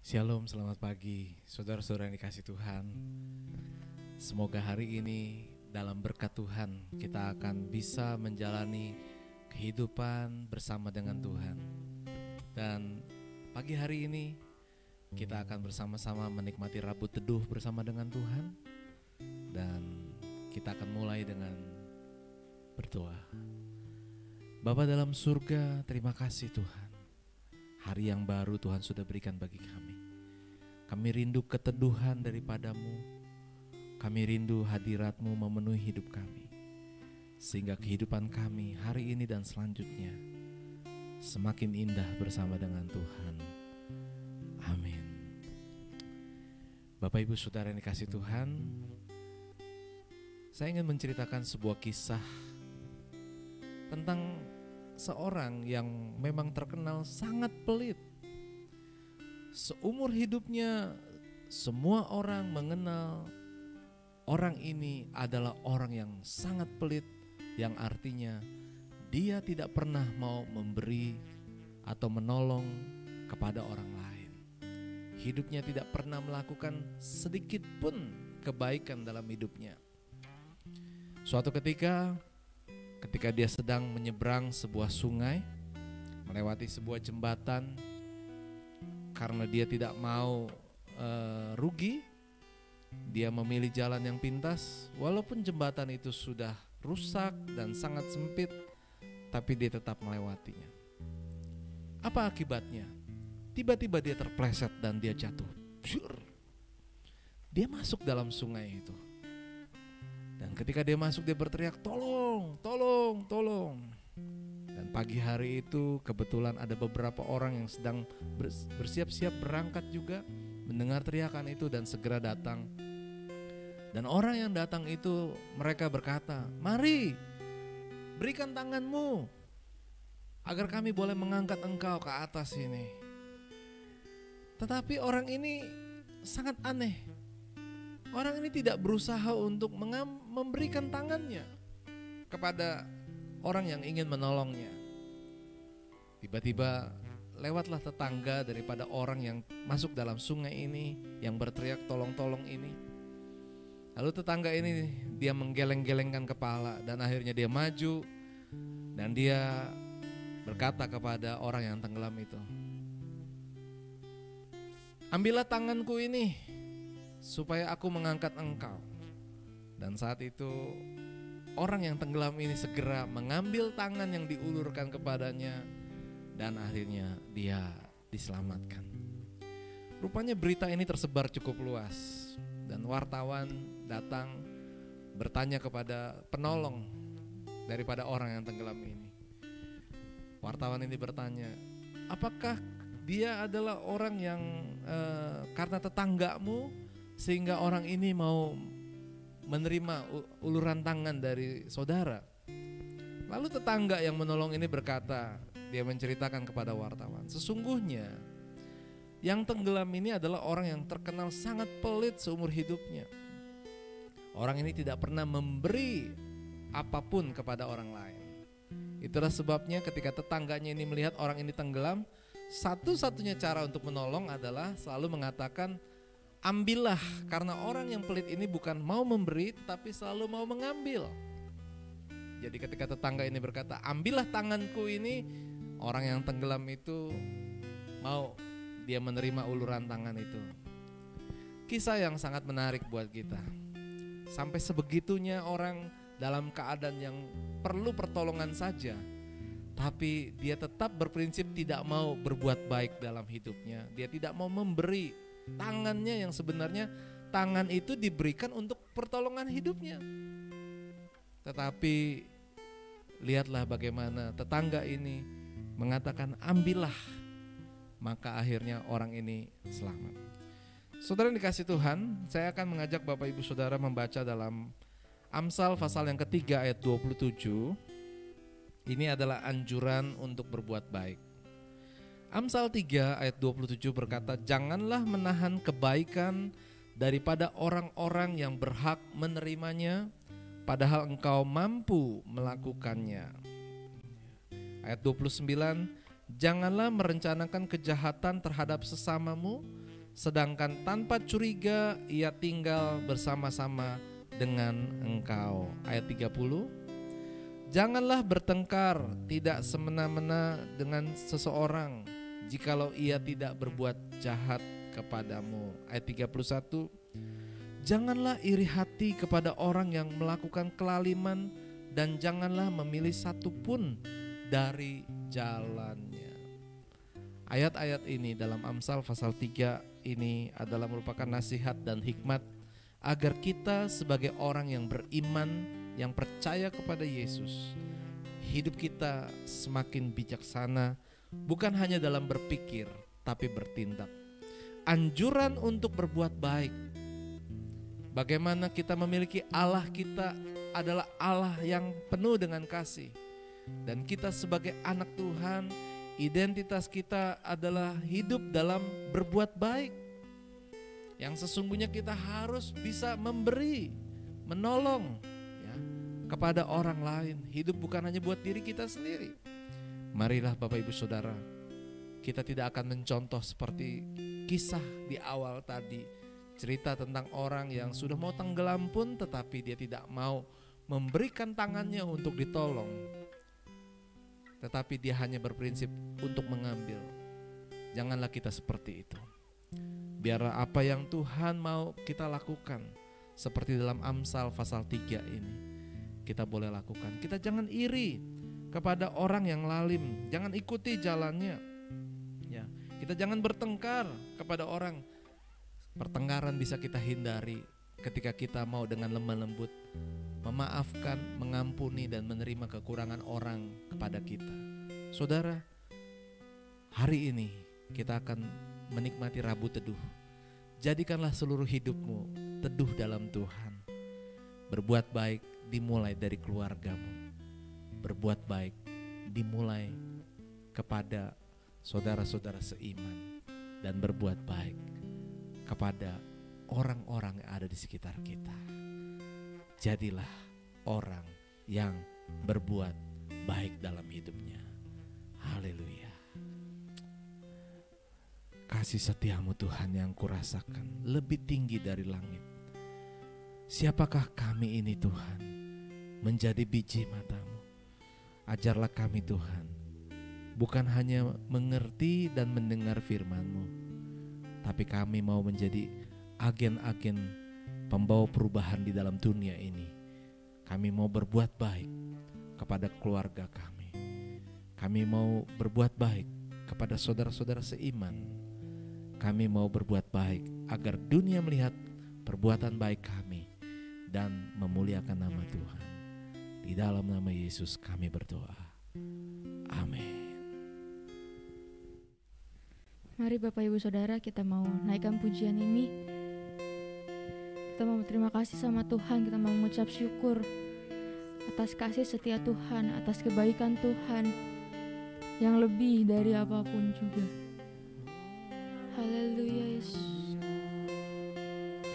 Shalom, selamat pagi saudara-saudara yang dikasih Tuhan. Semoga hari ini dalam berkat Tuhan kita akan bisa menjalani kehidupan bersama dengan Tuhan. Dan pagi hari ini kita akan bersama-sama menikmati Rabu Teduh bersama dengan Tuhan. Dan kita akan mulai dengan berdoa. Bapa dalam surga, terima kasih Tuhan. Hari yang baru Tuhan sudah berikan bagi kami. Kami rindu keteduhan daripadamu. Kami rindu hadiratmu memenuhi hidup kami. Sehingga kehidupan kami hari ini dan selanjutnya semakin indah bersama dengan Tuhan. Amin. Bapak Ibu Saudara yang dikasih Tuhan, saya ingin menceritakan sebuah kisah tentang seorang yang memang terkenal sangat pelit. Seumur hidupnya semua orang mengenal orang ini adalah orang yang sangat pelit, yang artinya dia tidak pernah mau memberi atau menolong kepada orang lain. Hidupnya tidak pernah melakukan sedikit pun kebaikan dalam hidupnya. Suatu ketika dia sedang menyeberang sebuah sungai, melewati sebuah jembatan, karena dia tidak mau rugi, dia memilih jalan yang pintas. Walaupun jembatan itu sudah rusak dan sangat sempit, tapi dia tetap melewatinya. Apa akibatnya? Tiba-tiba dia terpleset dan dia jatuh. Dia masuk dalam sungai itu. Dan ketika dia masuk, dia berteriak, "Tolong, tolong, tolong." Dan pagi hari itu kebetulan ada beberapa orang yang sedang bersiap-siap berangkat juga, mendengar teriakan itu dan segera datang. Dan orang yang datang itu mereka berkata, "Mari, berikan tanganmu agar kami boleh mengangkat engkau ke atas ini." Tetapi orang ini sangat aneh. Orang ini tidak berusaha untuk memberikan tangannya kepada orang yang ingin menolongnya. Tiba-tiba lewatlah tetangga daripada orang yang masuk dalam sungai ini, yang berteriak tolong-tolong ini. Lalu tetangga ini dia menggeleng-gelengkan kepala dan akhirnya dia maju dan dia berkata kepada orang yang tenggelam itu, "Ambillah tanganku ini supaya aku mengangkat engkau." Dan saat itu orang yang tenggelam ini segera mengambil tangan yang diulurkan kepadanya dan akhirnya dia diselamatkan. Rupanya berita ini tersebar cukup luas dan wartawan datang bertanya kepada penolong daripada orang yang tenggelam ini. Wartawan ini bertanya, "Apakah dia adalah orang yang karena tetanggamu sehingga orang ini mau menerima uluran tangan dari saudara?" Lalu tetangga yang menolong ini berkata, dia menceritakan kepada wartawan, "Sesungguhnya yang tenggelam ini adalah orang yang terkenal sangat pelit seumur hidupnya. Orang ini tidak pernah memberi apapun kepada orang lain. Itulah sebabnya ketika tetangganya ini melihat orang ini tenggelam, satu-satunya cara untuk menolong adalah selalu mengatakan, 'Ambillah,' karena orang yang pelit ini bukan mau memberi tetapi selalu mau mengambil." Jadi ketika tetangga ini berkata, "Ambillah tanganku ini," orang yang tenggelam itu mau dia menerima uluran tangan itu. Kisah yang sangat menarik buat kita. Sampai sebegitunya orang dalam keadaan yang perlu pertolongan saja, tapi dia tetap berprinsip tidak mau berbuat baik dalam hidupnya. Dia tidak mau memberi tangannya yang sebenarnya tangan itu diberikan untuk pertolongan hidupnya. Tetapi lihatlah bagaimana tetangga ini mengatakan, "Ambillah." Maka akhirnya orang ini selamat. Saudara yang dikasih Tuhan, saya akan mengajak Bapak Ibu Saudara membaca dalam Amsal pasal yang ketiga ayat 27. Ini adalah anjuran untuk berbuat baik. Amsal 3 ayat 27 berkata, "Janganlah menahan kebaikan daripada orang-orang yang berhak menerimanya, padahal engkau mampu melakukannya." Ayat 29, "Janganlah merencanakan kejahatan terhadap sesamamu, sedangkan tanpa curiga ia tinggal bersama-sama dengan engkau. Ayat 30, janganlah bertengkar tidak semena-mena dengan seseorang jikalau ia tidak berbuat jahat kepadamu. Ayat 31, janganlah iri hati kepada orang yang melakukan kelaliman dan janganlah memilih satu pun dari jalannya. Ayat-ayat ini dalam Amsal pasal 3 ini adalah merupakan nasihat dan hikmat agar kita sebagai orang yang beriman, yang percaya kepada Yesus, hidup kita semakin bijaksana, bukan hanya dalam berpikir tapi bertindak. Anjuran untuk berbuat baik. Bagaimana kita memiliki Allah kita adalah Allah yang penuh dengan kasih. Dan kita sebagai anak Tuhan, identitas kita adalah hidup dalam berbuat baik. Yang sesungguhnya kita harus bisa memberi, menolong ya, kepada orang lain. Hidup bukan hanya buat diri kita sendiri. Marilah Bapak Ibu Saudara, kita tidak akan mencontoh seperti kisah di awal tadi. Cerita tentang orang yang sudah mau tenggelam pun tetapi dia tidak mau memberikan tangannya untuk ditolong. Tetapi dia hanya berprinsip untuk mengambil. Janganlah kita seperti itu. Biarlah apa yang Tuhan mau kita lakukan, seperti dalam Amsal pasal 3 ini, kita boleh lakukan. Kita jangan iri kepada orang yang lalim, jangan ikuti jalannya ya. Kita jangan bertengkar kepada orang. Pertengkaran bisa kita hindari ketika kita mau dengan lemah lembut memaafkan, mengampuni dan menerima kekurangan orang kepada kita. Saudara, hari ini kita akan menikmati Rabu Teduh. Jadikanlah seluruh hidupmu teduh dalam Tuhan. Berbuat baik dimulai dari keluargamu. Berbuat baik dimulai kepada saudara-saudara seiman. Dan berbuat baik kepada orang-orang yang ada di sekitar kita. Jadilah orang yang berbuat baik dalam hidupnya. Haleluya. Kasih setiamu Tuhan yang kurasakan lebih tinggi dari langit. Siapakah kami ini Tuhan? Menjadi biji matamu. Ajarlah kami Tuhan, bukan hanya mengerti dan mendengar firman-Mu, tapi kami mau menjadi agen-agen pembawa perubahan di dalam dunia ini. Kami mau berbuat baik kepada keluarga kami. Kami mau berbuat baik kepada saudara-saudara seiman. Kami mau berbuat baik agar dunia melihat perbuatan baik kami dan memuliakan nama Tuhan. Di dalam nama Yesus kami berdoa. Amin. Mari Bapak Ibu Saudara, kita mau naikkan pujian ini. Kita mau berterima kasih sama Tuhan, kita mau mengucap syukur atas kasih setia Tuhan, atas kebaikan Tuhan yang lebih dari apapun juga. Haleluya Yesus.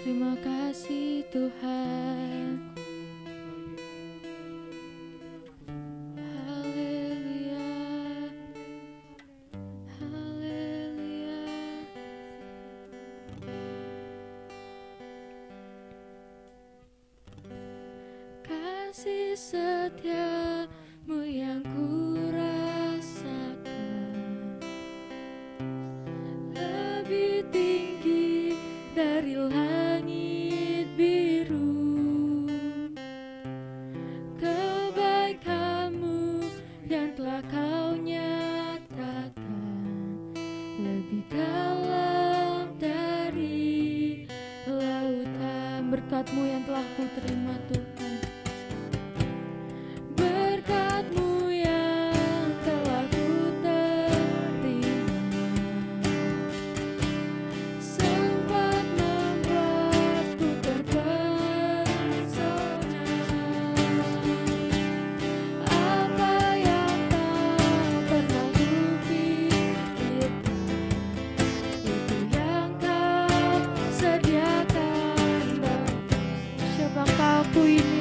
Terima kasih Tuhan. Kasih setiamu yang ku rasakan lebih tinggi dari langit biru. Kebaikanmu yang telah kau nyatakan lebih dalam dari lautan. Berkat-Mu yang telah ku terima Tuhan. Siapa kau ini?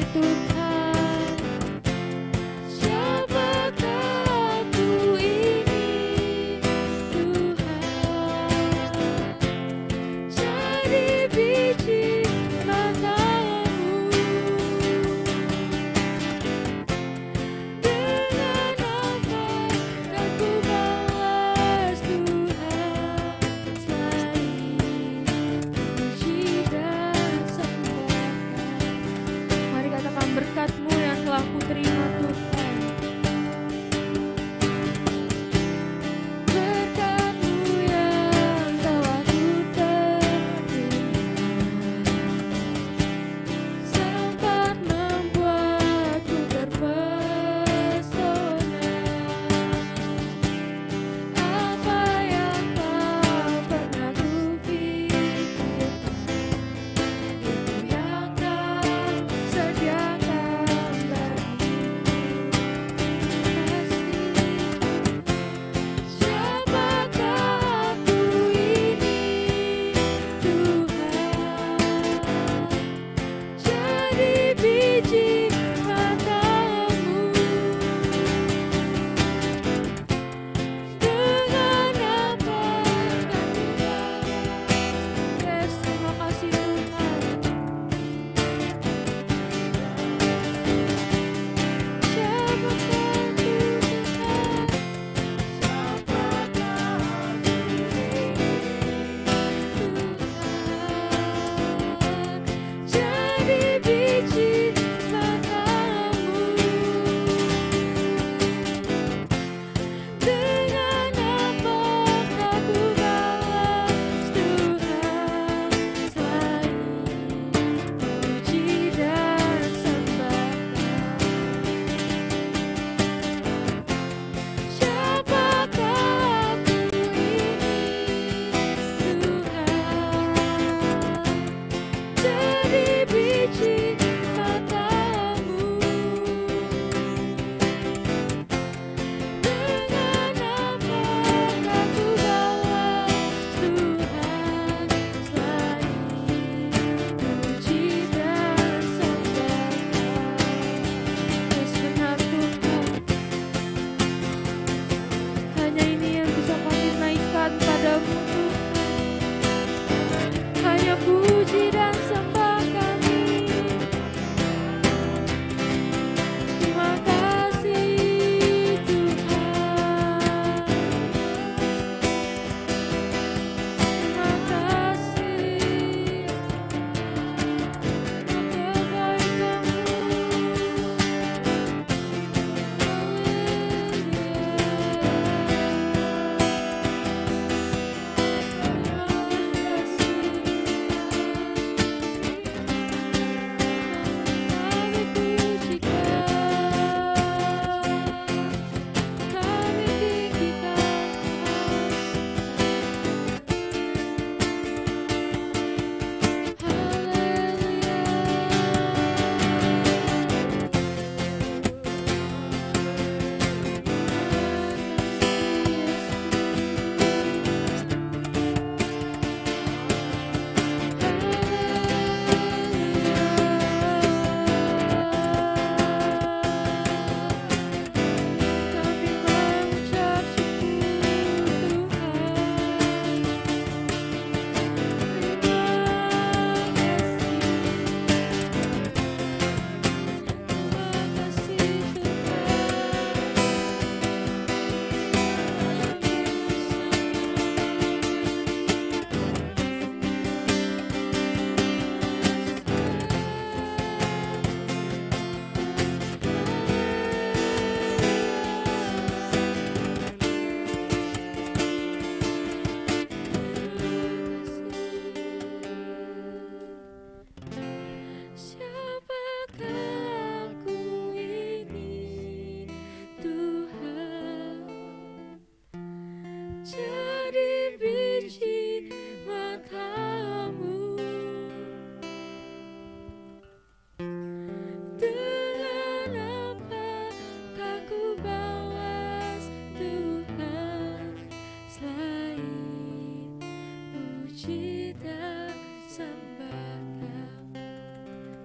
dan sembah Kau.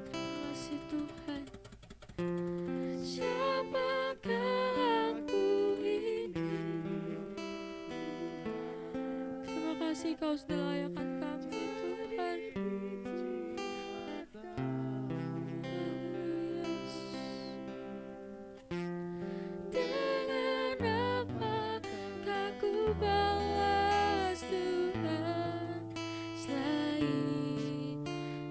Terima kasih Tuhan. Siapakah aku ini? Terima kasih Kau sudah layakkan kami Tuhan. Dengan apakah ku balas Tuhan selain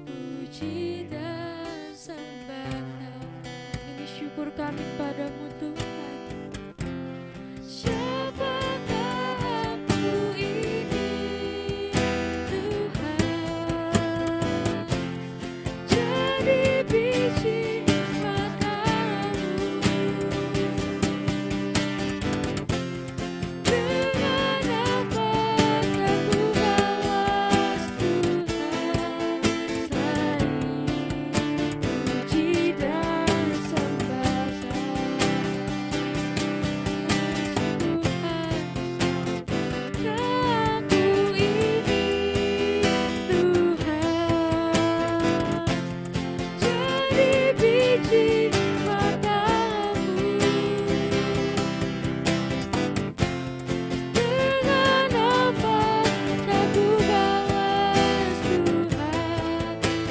puji dan sembah Kau. Ini syukur kami padamu Tuhan. Siapakah aku ini Tuhan? Jadi biji matamu. Dengan apakah ku balas Tuhan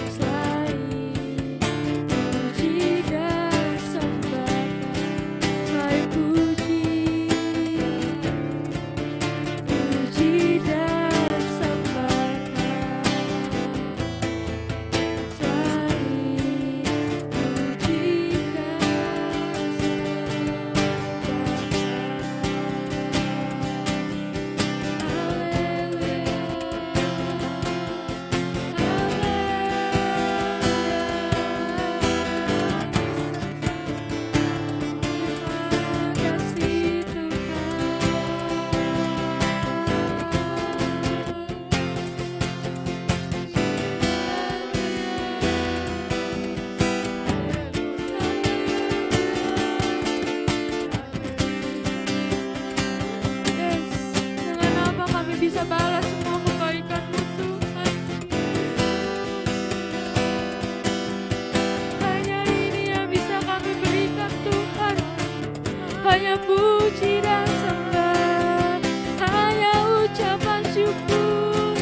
selain puji dan sembah hanya puji dan sembah, hanya ucapan syukur.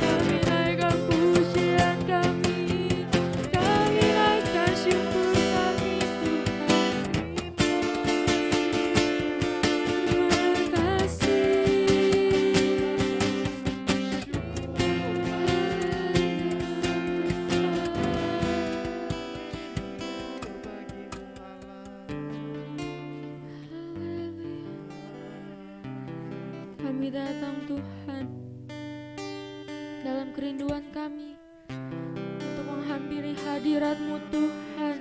Kami naikkan pujian kami, kami naikkan syukur kami Tuhan. Terima kasih. Kami datang Tuhan dalam kerinduan kami untuk menghampiri hadirat-Mu Tuhan.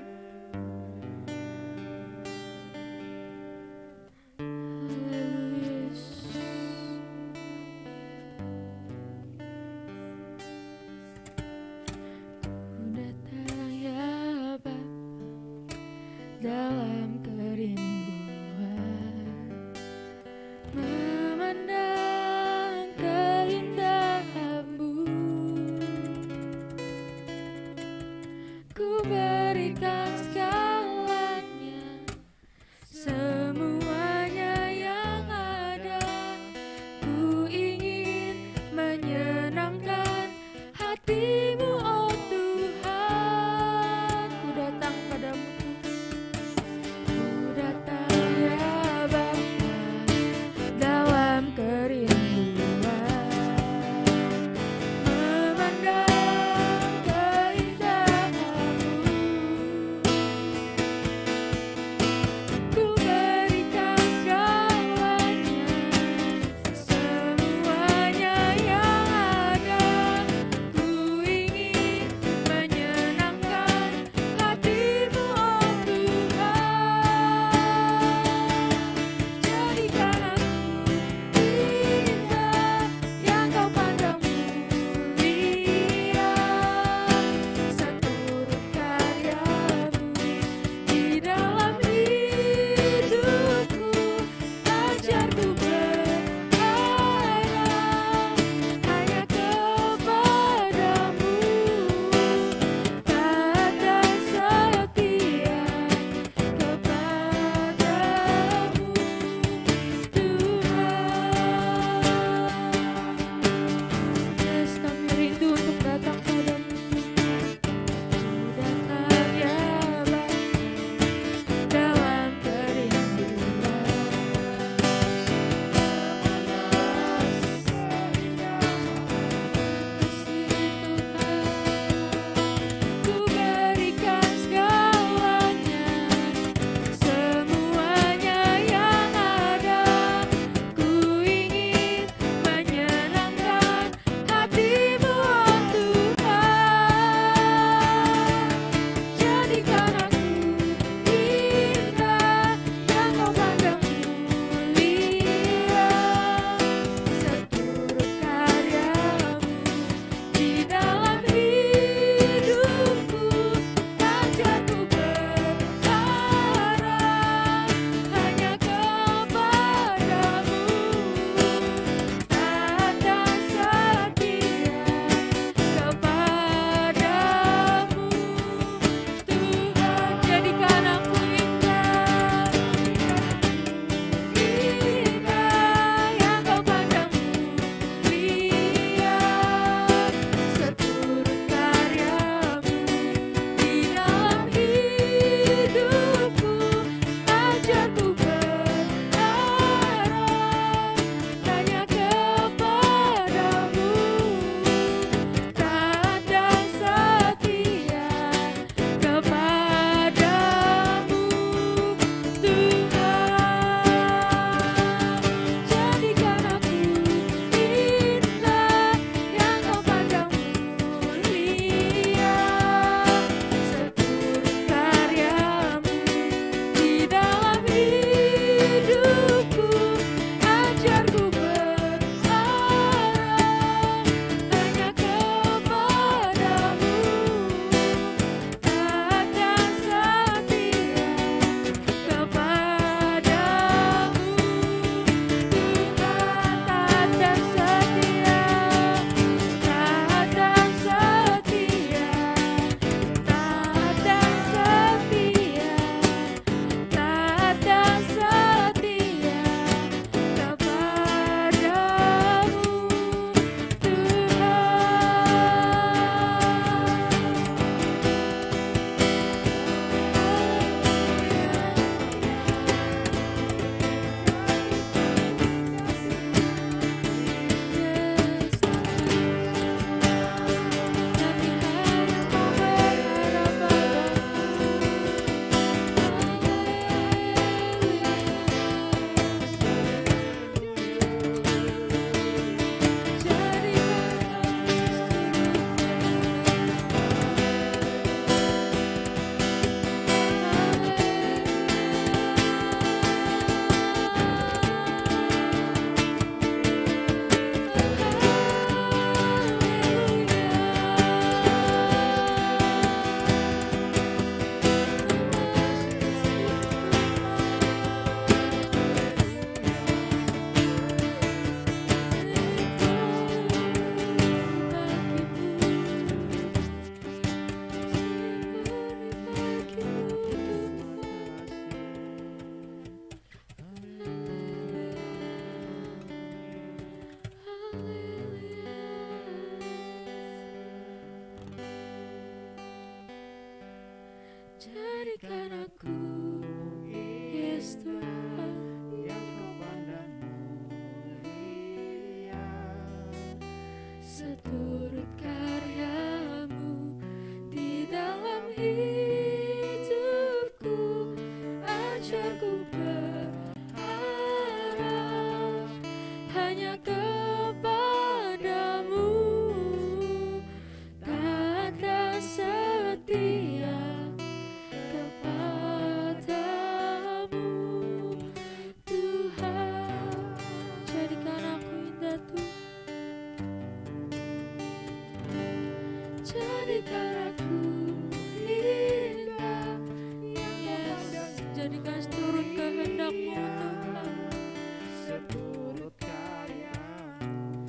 Haleluya. Ku datang ya Bapa dalam kerinduan, memandang keindahan-Mu. Ku beri Jadikan aku, Yesus Tuhan, yang kepadamu mulia. seturut karyamu di dalam hidupku, ajarku berharap hanya kepadamu, taat dan setia kepadamu, Tuhan. Jadikan aku indah Tuhan, jadikan aku indah, yes. Jadikan seturut kehendak-Mu Tuhan, Seturut karyamu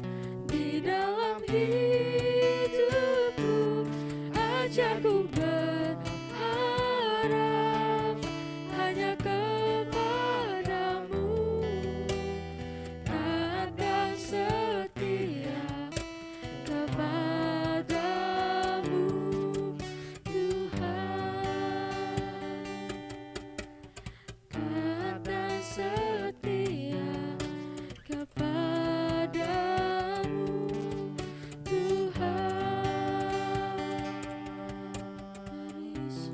di dalam hidupku, ajarku berharap hanya kepadamu, taat dan setia kepadamu, Tuhan. Taat dan setia kepadamu, Tuhan. Yesus.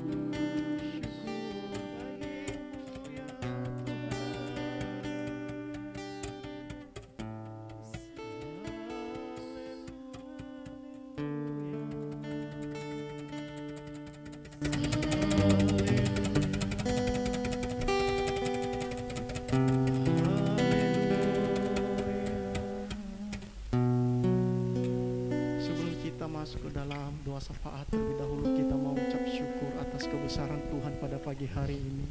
Sebelum kita masuk ke dalam doa syafaat, terlebih dahulu kita mau ucap syukur atas kebesaran Tuhan pada pagi hari ini.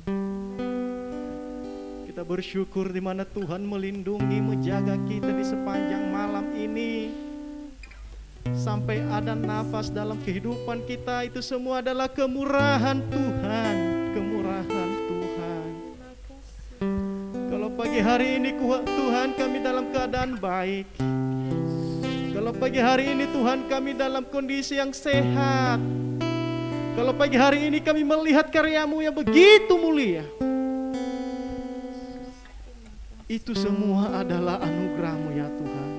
Kita bersyukur di mana Tuhan melindungi, menjaga kita di sepanjang malam ini. Sampai ada nafas dalam kehidupan kita, itu semua adalah kemurahan Tuhan, kemurahan Tuhan. Kalau pagi hari ini Tuhan kami dalam keadaan baik, kalau pagi hari ini Tuhan kami dalam kondisi yang sehat, kalau pagi hari ini kami melihat karya-Mu yang begitu mulia, itu semua adalah anugerah-Mu ya Tuhan.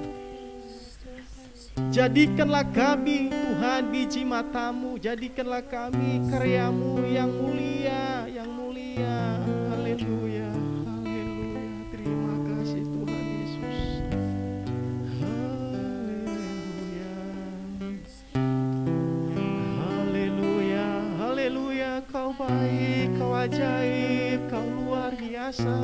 Jadikanlah kami Tuhan biji mata-Mu, jadikanlah kami karya-Mu yang mulia, yang mulia. Haleluya, haleluya. Terima kasih Tuhan Yesus. Haleluya, haleluya, haleluya. Kau baik, Kau ajaib, Kau luar biasa.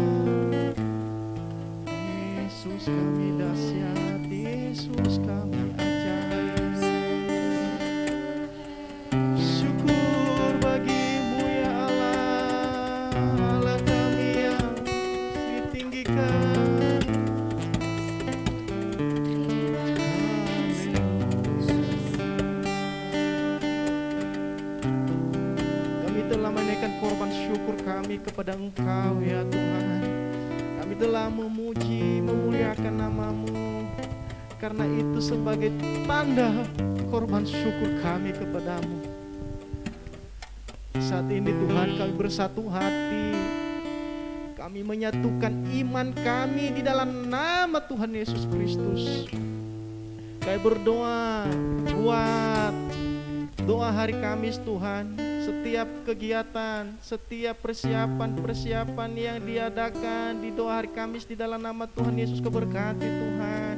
Yesus kami dahsyat, Yesus kami ajaib. Syukur bagimu ya Allah, Allah kami yang ditinggikan. Kami telah menaikkan korban syukur kami kepada Engkau ya Tuhan. Kami telah memuji, memuliakan nama-Mu, karena itu sebagai tanda korban syukur kami kepadamu. Saat ini Tuhan kami bersatu hati, kami menyatukan iman kami di dalam nama Tuhan Yesus Kristus. Kami berdoa buat doa hari Kamis Tuhan, setiap kegiatan, setiap persiapan yang diadakan di doa hari Kamis di dalam nama Tuhan Yesus, Kau berkati Tuhan,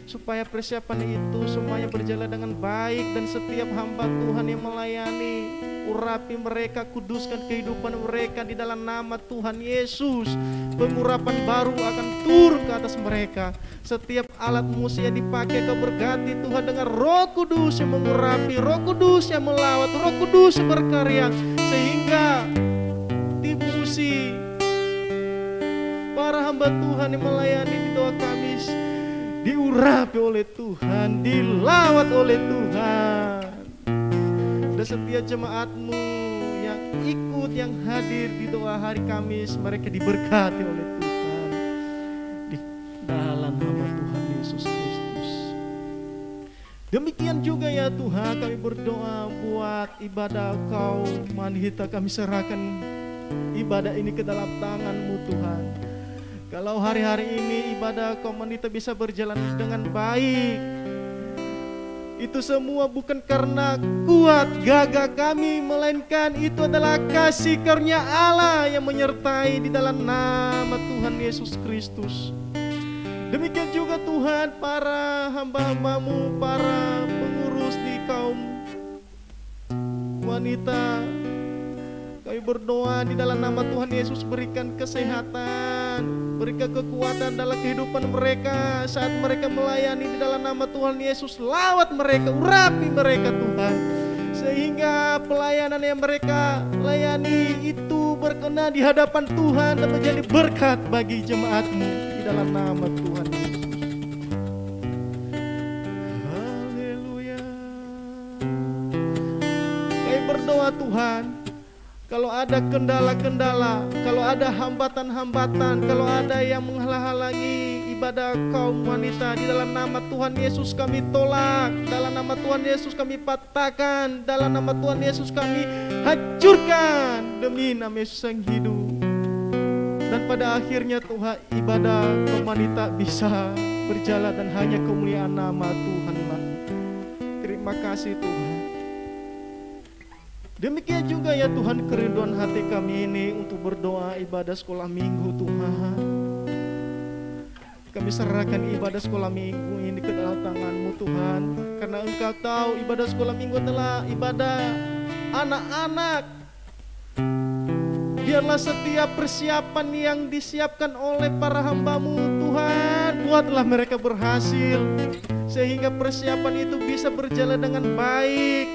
supaya persiapan itu semuanya berjalan dengan baik, dan setiap hamba Tuhan yang melayani, urapi mereka, kuduskan kehidupan mereka di dalam nama Tuhan Yesus. Pengurapan baru akan turun ke atas mereka. Setiap alat musik yang dipakai Kau berkati Tuhan dengan Roh Kudus yang mengurapi, Roh Kudus yang melawat, Roh Kudus yang berkarya, sehingga tim musik, para hamba Tuhan yang melayani di doa Kamis diurapi oleh Tuhan, dilawat oleh Tuhan. Dan setiap jemaat-Mu yang ikut, yang hadir di doa hari Kamis, mereka diberkati oleh Tuhan di dalam nama Tuhan Yesus Kristus. Demikian juga ya ya Tuhan, kami berdoa buat ibadah kaum wanita. Kami serahkan ibadah ini ke dalam tangan-Mu Tuhan. Kalau hari-hari ini ibadah kaum wanita bisa berjalan dengan baik, itu semua bukan karena kuat gagah kami, melainkan itu adalah kasih karunia Allah yang menyertai di dalam nama Tuhan Yesus Kristus. Demikian juga Tuhan para hamba-Hamba-Mu, para pengurus di kaum wanita, kami berdoa di dalam nama Tuhan Yesus, berikan kesehatan, berikan kekuatan dalam kehidupan mereka saat mereka melayani di dalam nama Tuhan Yesus. Lawat mereka, urapi mereka Tuhan, sehingga pelayanan yang mereka layani itu berkenan di hadapan Tuhan dan menjadi berkat bagi jemaat-Mu di dalam nama Tuhan Yesus. Haleluya. Kami berdoa Tuhan, kalau ada kendala-kendala, kalau ada hambatan-hambatan, kalau ada yang menghalang-halangi ibadah kaum wanita, di dalam nama Tuhan Yesus kami tolak, dalam nama Tuhan Yesus kami patahkan, dalam nama Tuhan Yesus kami hancurkan demi nama Yesus yang hidup. Dan pada akhirnya Tuhan, ibadah kaum wanita bisa berjalan dan hanya kemuliaan nama Tuhan-lah. Terima kasih Tuhan. Demikian juga ya Tuhan, kerinduan hati kami ini untuk berdoa ibadah sekolah minggu Tuhan. Kami serahkan ibadah sekolah minggu ini ke dalam tangan-Mu Tuhan, karena Engkau tahu ibadah sekolah minggu adalah ibadah anak-anak. Biarlah setiap persiapan yang disiapkan oleh para hamba-Mu Tuhan, buatlah mereka berhasil, sehingga persiapan itu bisa berjalan dengan baik.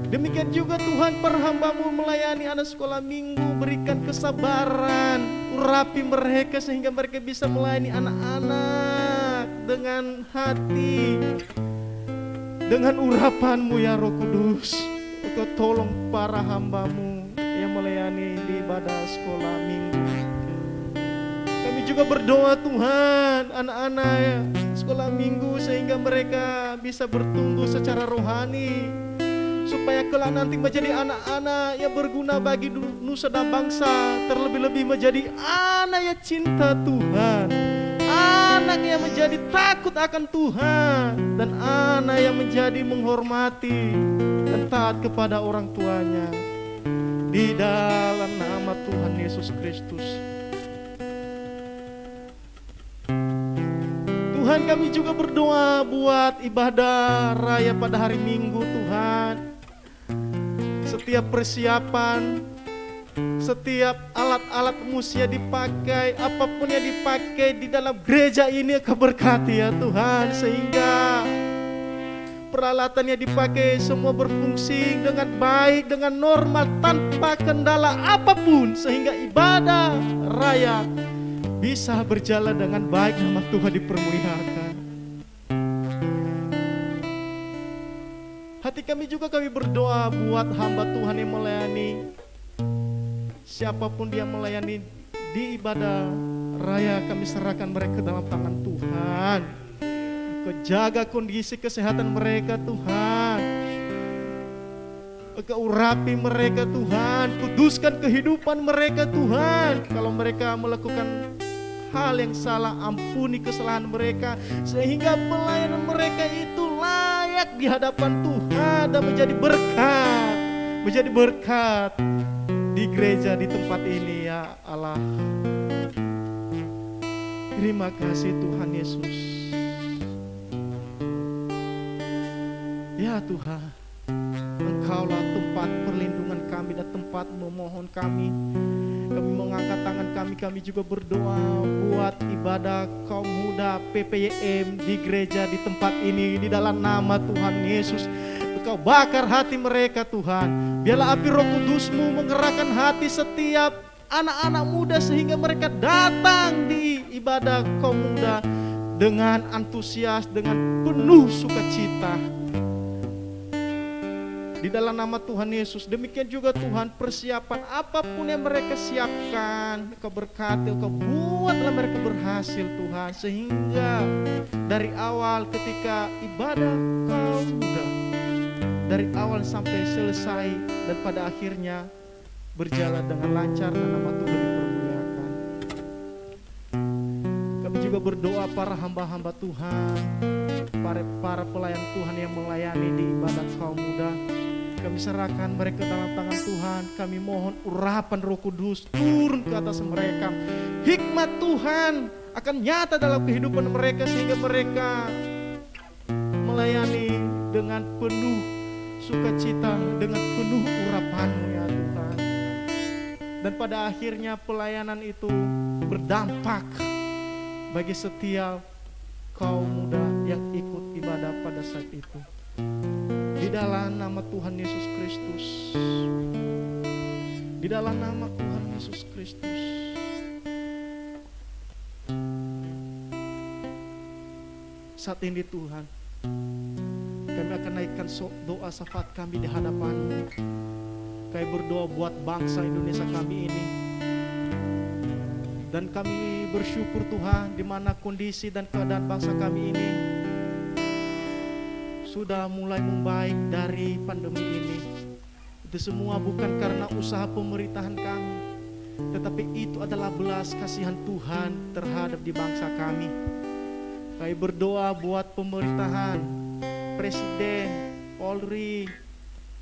Demikian juga Tuhan, para hamba-Mu melayani anak sekolah minggu, berikan kesabaran, urapi mereka sehingga mereka bisa melayani anak-anak dengan hati, dengan urapan-Mu ya Roh Kudus. Engkau tolong para hamba-Mu yang melayani di ibadah sekolah minggu. Kami juga berdoa Tuhan, anak-anak sekolah minggu, sehingga mereka bisa bertumbuh secara rohani, supaya kelak nanti menjadi anak-anak yang berguna bagi nusa dan bangsa. Terlebih-lebih menjadi anak yang cinta Tuhan, anak yang menjadi takut akan Tuhan, dan anak yang menjadi menghormati dan taat kepada orang tuanya. Di dalam nama Tuhan Yesus Kristus. Tuhan, kami juga berdoa buat ibadah raya pada hari Minggu Tuhan. Setiap persiapan, setiap alat-alat musik dipakai, apapun yang dipakai di dalam gereja ini Kau berkati ya Tuhan, sehingga peralatan yang dipakai semua berfungsi dengan baik, dengan normal, tanpa kendala apapun, sehingga ibadah raya bisa berjalan dengan baik, nama Tuhan dipermuliakan. Hati kami juga kami berdoa buat hamba Tuhan yang melayani, siapapun dia melayani di ibadah raya, kami serahkan mereka dalam tangan Tuhan. Kau jaga kondisi kesehatan mereka Tuhan, Kau urapi mereka Tuhan, kuduskan kehidupan mereka Tuhan. Kalau mereka melakukan hal yang salah, ampuni kesalahan mereka, sehingga pelayanan mereka itu layak di hadapan Tuhan dan menjadi berkat di gereja, di tempat ini ya Allah. Terima kasih Tuhan Yesus. Ya Tuhan, Engkaulah tempat perlindungan kami dan tempat memohon kami. Kami mengangkat tangan kami juga berdoa buat ibadah kaum muda PPYM di gereja, di tempat ini, di dalam nama Tuhan Yesus. Engkau bakar hati mereka Tuhan. Biarlah api Roh Kudus-Mu menggerakkan hati setiap anak-anak muda, sehingga mereka datang di ibadah kaum muda dengan antusias, dengan penuh sukacita. Di dalam nama Tuhan Yesus. Demikian juga Tuhan, persiapan apapun yang mereka siapkan, Kau berkati, Kau buatlah mereka berhasil Tuhan, sehingga dari awal ketika ibadah kaum kaum muda dari awal sampai selesai, dan pada akhirnya berjalan dengan lancar dan nama Tuhan dipermuliakan. Kami juga berdoa para hamba-hamba Tuhan, para pelayan Tuhan yang melayani di ibadat kaum muda. Kami serahkan mereka dalam tangan Tuhan. Kami mohon urapan Roh Kudus turun ke atas mereka. Hikmat Tuhan akan nyata dalam kehidupan mereka, sehingga mereka melayani dengan penuh sukacita, dengan penuh urapan-Mu ya Tuhan. Dan pada akhirnya pelayanan itu berdampak bagi setiap kaum muda yang ikut ibadah pada saat itu. Di dalam nama Tuhan Yesus Kristus, di dalam nama Tuhan Yesus Kristus, saat ini Tuhan, kami akan naikkan doa syafaat kami di hadapan-Mu. Kami berdoa buat bangsa Indonesia kami ini, dan kami bersyukur Tuhan, di mana kondisi dan keadaan bangsa kami ini sudah mulai membaik dari pandemi ini. Itu semua bukan karena usaha pemerintahan kami, tetapi itu adalah belas kasihan Tuhan terhadap di bangsa kami. Kami berdoa buat pemerintahan, Presiden, Polri,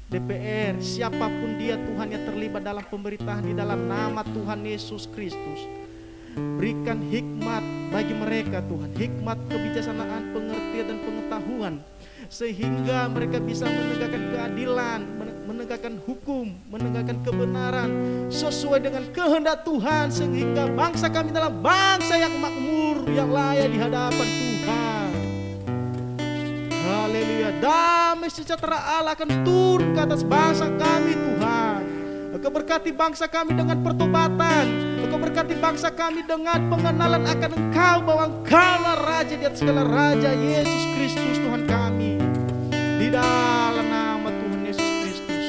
DPR, siapapun dia Tuhan yang terlibat dalam pemerintahan, di dalam nama Tuhan Yesus Kristus. Berikan hikmat bagi mereka Tuhan, hikmat kebijaksanaan, pengertian dan pengetahuan, sehingga mereka bisa menegakkan keadilan, menegakkan hukum, menegakkan kebenaran sesuai dengan kehendak Tuhan, sehingga bangsa kami adalah bangsa yang makmur, yang layak di hadapan Tuhan. Haleluya. Damai sejahtera Allah akan turun ke atas bangsa kami Tuhan. Engkau berkati bangsa kami dengan pertobatan. Engkau berkati bangsa kami dengan pengenalan akan Engkau, bahwa Engkaulah Raja di atas segala raja, Yesus Kristus Tuhan kami. Di dalam nama Tuhan Yesus Kristus,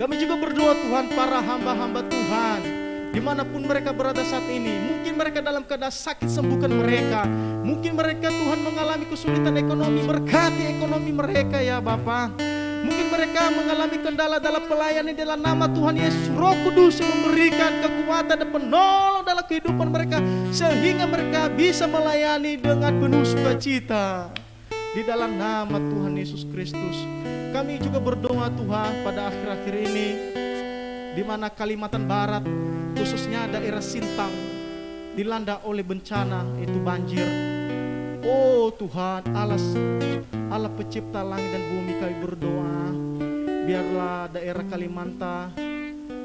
kami juga berdoa Tuhan, para hamba-hamba Tuhan dimanapun mereka berada saat ini. Mungkin mereka dalam keadaan sakit, sembuhkan mereka. Mungkin mereka Tuhan mengalami kesulitan ekonomi, berkati ekonomi mereka ya Bapa. Mungkin mereka mengalami kendala dalam pelayanan, dalam nama Tuhan Yesus, Roh Kudus yang memberikan kekuatan dan penolong dalam kehidupan mereka, sehingga mereka bisa melayani dengan penuh sukacita. Di dalam nama Tuhan Yesus Kristus, kami juga berdoa Tuhan pada akhir-akhir ini, di mana Kalimantan Barat, khususnya daerah Sintang, dilanda oleh bencana, itu banjir. Oh Tuhan, Allah pencipta langit dan bumi, kami berdoa, biarlah daerah Kalimantan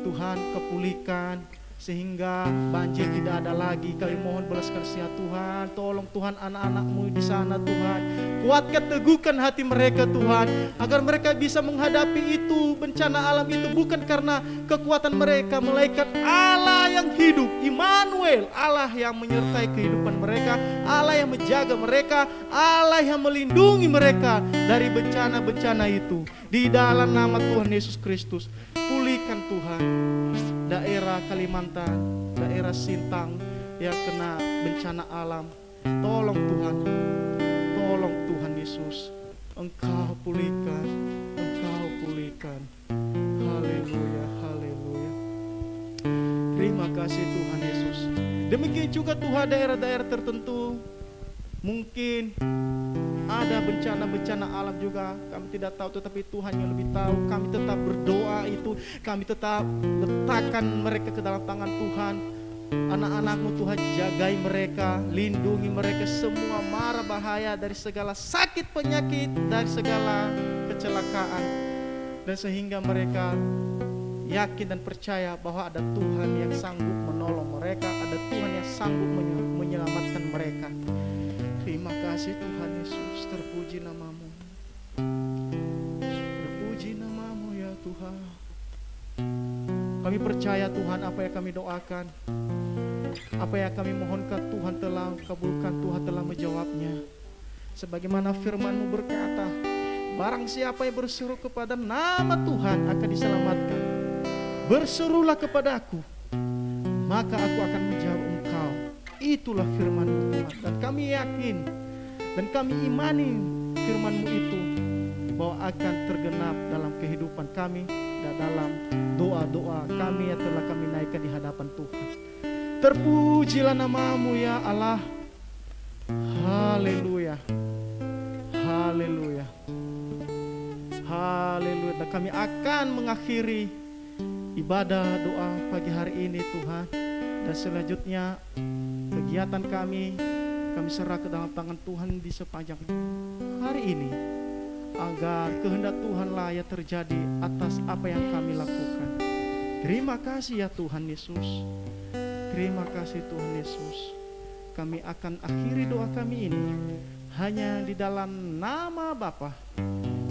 Tuhan kepulihkan, sehingga banjir tidak ada lagi. Kami mohon belas kasihan Tuhan, tolong Tuhan anak-anak-Mu di sana Tuhan, kuatkan, teguhkan hati mereka Tuhan, agar mereka bisa menghadapi itu, bencana alam itu, bukan karena kekuatan mereka, melainkan Allah yang hidup, Immanuel, Allah yang menyertai kehidupan mereka, Allah yang menjaga mereka, Allah yang melindungi mereka dari bencana-bencana itu. Di dalam nama Tuhan Yesus Kristus, pulihkan Tuhan daerah Kalimantan, daerah Sintang yang kena bencana alam. Tolong Tuhan Yesus, Engkau pulihkan, Engkau pulihkan. Haleluya, haleluya. Terima kasih Tuhan Yesus. Demikian juga Tuhan, daerah-daerah tertentu mungkin ada bencana-bencana alam juga, kami tidak tahu, tetapi Tuhan yang lebih tahu. Kami tetap berdoa itu, kami tetap letakkan mereka ke dalam tangan Tuhan. Anak-anak-Mu Tuhan, jagai mereka, lindungi mereka semua mara bahaya, dari segala sakit penyakit, dari segala kecelakaan, dan sehingga mereka yakin dan percaya bahwa ada Tuhan yang sanggup menolong mereka, ada Tuhan yang sanggup menyelamatkan mereka. Terima kasih Tuhan Yesus, terpuji nama-Mu, terpuji nama-Mu ya Tuhan. Kami percaya Tuhan, apa yang kami doakan, apa yang kami mohonkan, Tuhan telah kabulkan, Tuhan telah menjawabnya. Sebagaimana firman-Mu berkata, barang siapa yang berseru kepada nama Tuhan akan diselamatkan. Berserulah kepada Aku, maka Aku akan menjawab engkau. Itulah firman-Mu Tuhan. Dan kami yakin dan kami imani firman-Mu itu bahwa akan tergenap dalam kehidupan kami dan dalam doa-doa kami yang telah kami naikkan di hadapan Tuhan. Terpujilah nama-Mu ya Allah. Haleluya. Haleluya. Haleluya. Dan kami akan mengakhiri ibadah doa pagi hari ini Tuhan. Dan selanjutnya kegiatan kami serah ke dalam tangan Tuhan di sepanjang hari ini, agar kehendak Tuhanlah yang terjadi atas apa yang kami lakukan. Terima kasih ya Tuhan Yesus. Terima kasih Tuhan Yesus. Kami akan akhiri doa kami ini hanya di dalam nama Bapa,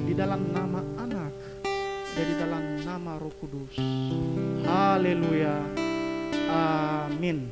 di dalam nama Anak, dan di dalam nama Roh Kudus. Haleluya. Amin.